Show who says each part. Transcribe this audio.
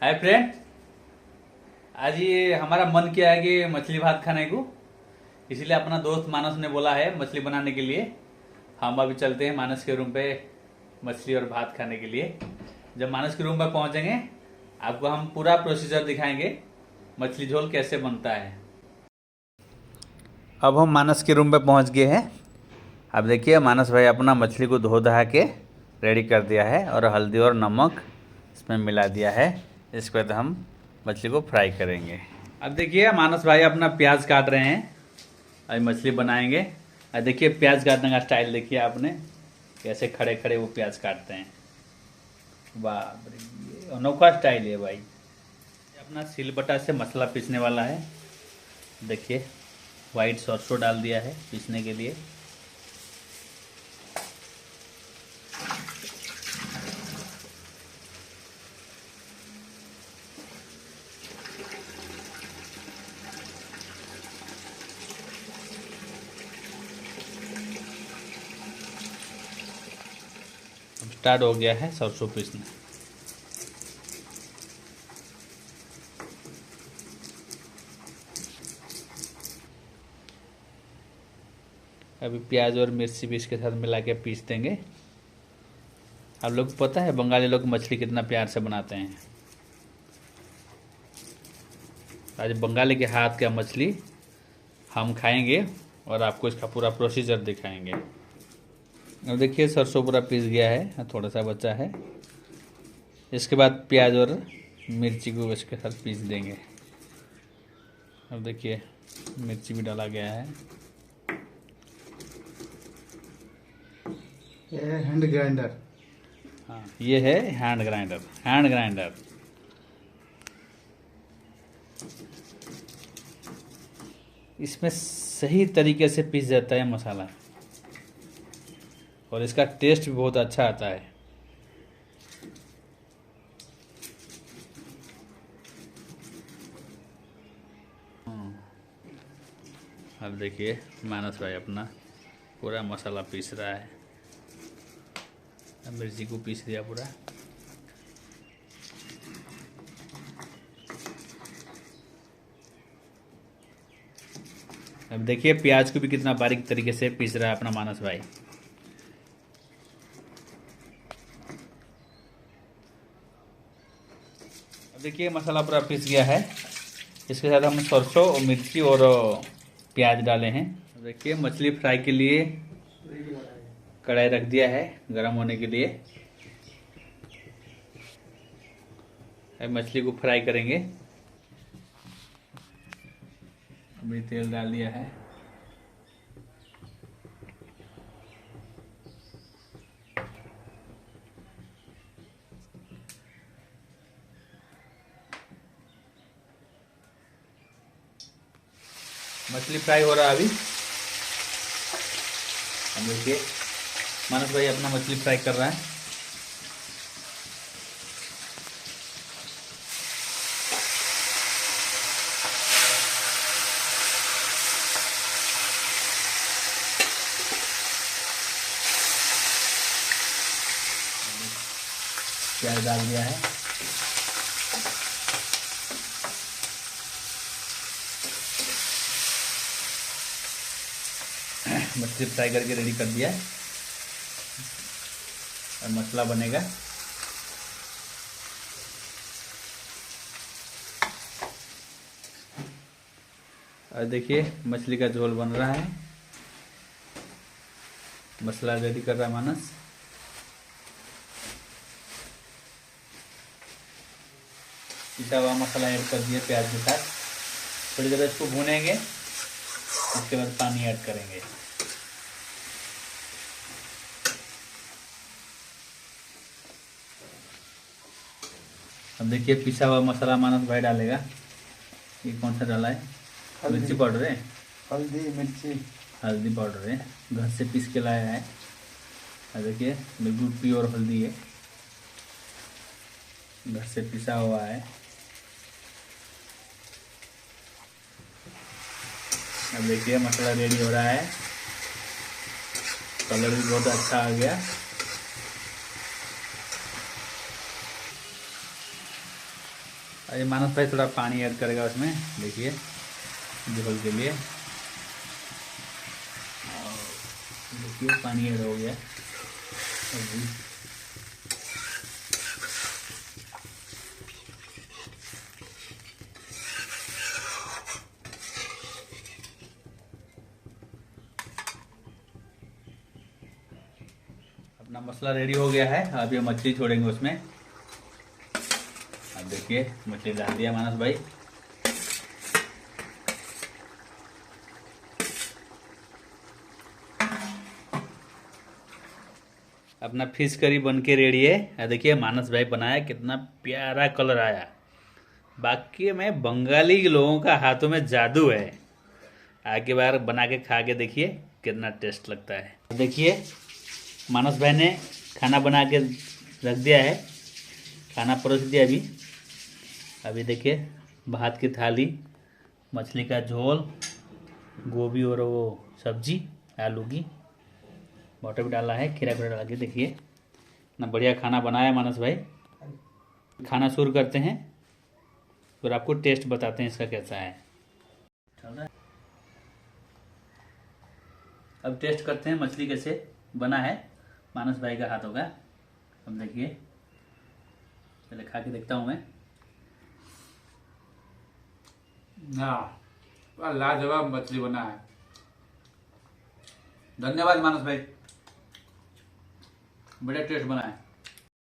Speaker 1: Hi friend. आज ये हमारा मन किया है कि मछली भात खाने को, इसलिए अपना दोस्त मानस ने बोला है मछली बनाने के लिए। हम अभी चलते हैं मानस के रूम पे मछली और भात खाने के लिए। जब मानस के रूम पर पहुंचेंगे आपको हम पूरा प्रोसीजर दिखाएंगे मछली झोल कैसे बनता है। अब हम मानस के रूम पे पहुंच गए हैं। अब देखिए मानस भाई अपना मछली को धो धा के रेडी कर दिया है और हल्दी और नमक इसमें मिला दिया है। इसके बाद हम मछली को फ्राई करेंगे। अब देखिए मानस भाई अपना प्याज काट रहे हैं, अभी मछली बनाएंगे। और देखिए प्याज काटने का स्टाइल देखिए आपने, कैसे खड़े खड़े वो प्याज काटते हैं। बाप रे, ये अनोखा स्टाइल है भाई। अपना सिलबट्टा से मसाला पीसने वाला है। देखिए वाइट सरसों डाल दिया है पीसने के लिए। स्टार्ट हो गया है सरसों पीसना। अभी प्याज और मिर्ची भी इसके साथ मिला के पीस देंगे। आप लोग को पता है बंगाली लोग मछली कितना प्यार से बनाते हैं। आज बंगाली के हाथ का मछली हम खाएंगे और आपको इसका पूरा प्रोसीजर दिखाएंगे। अब देखिए सरसों पूरा पीस गया है, थोड़ा सा बचा है। इसके बाद प्याज और मिर्ची को इसके साथ पीस देंगे। अब देखिए मिर्ची भी डाला गया है।
Speaker 2: ये है हैंड ग्राइंडर।
Speaker 1: हाँ ये है हैंड ग्राइंडर। हैंड ग्राइंडर इसमें सही तरीके से पीस जाता है मसाला और इसका टेस्ट भी बहुत अच्छा आता है। अब देखिए मानस भाई अपना पूरा मसाला पीस रहा है। मिर्ची को पीस दिया पूरा। अब देखिए प्याज को भी कितना बारीक तरीके से पीस रहा है अपना मानस भाई। अब देखिए मसाला पूरा पीस गया है। इसके साथ हम सरसों और मिर्ची और प्याज डाले हैं। अब देखिए मछली फ्राई के लिए कढ़ाई रख दिया है गरम होने के लिए। अब मछली को फ्राई करेंगे। अभी तेल डाल दिया है। मछली फ्राई हो रहा है अभी। अब देखिए मानस भाई अपना मछली फ्राई कर रहा है। प्याज डाल दिया है। मछली फ्राई करके रेडी कर दिया है और मसाला बनेगा। और देखिए मछली का झोल बन रहा है। मसाला रेडी कर रहा है मानस। पिसा हुआ मसाला ऐड कर दिया प्याज के साथ। थोड़ी देर इसको भूनेंगे, उसके बाद पानी ऐड करेंगे। अब देखिए पिसा हुआ मसाला मानस भाई डालेगा। ये कौन सा डाला है? मिर्ची पाउडर है।
Speaker 2: हल्दी मिर्ची
Speaker 1: हल्दी पाउडर है, घर से पीस के लाया है। अब देखिए बिल्कुल प्योर हल्दी है, घर से पिसा हुआ है। अब देखिए मसाला रेडी हो रहा है। कलर भी बहुत अच्छा आ गया। अरे मानस भाई थोड़ा पानी ऐड करेगा उसमें, देखिए झोल के लिए। और देखिए पानी ऐड हो गया अभी। अपना मसाला रेडी हो गया है। अब ये मछली छोड़ेंगे उसमें। अब देखिए मछली डाल दिया मानस भाई। अपना फिश करी बन के रेडी है। देखिए मानस भाई बनाया, कितना प्यारा कलर आया। बाकी में बंगाली लोगों का हाथों में जादू है। आगे बार बना के खा के देखिए कितना टेस्ट लगता है। देखिए मानस भाई ने खाना बना के रख दिया है, खाना परोस दिया अभी। अभी देखिए भात की थाली, मछली का झोल, गोभी और वो सब्जी आलू की, मटर भी डाला है, खीरा भी डाला के। देखिए इतना बढ़िया खाना बनाया मानस भाई। खाना शुरू करते हैं, फिर आपको टेस्ट बताते हैं इसका कैसा है। चल रहा है। अब टेस्ट करते हैं मछली कैसे बना है मानस भाई का हाथों का। अब देखिए पहले खा के देखता हूँ मैं। हाँ लाजवाब मछली बना है। धन्यवाद मानस भाई, बड़ा टेस्ट बना है।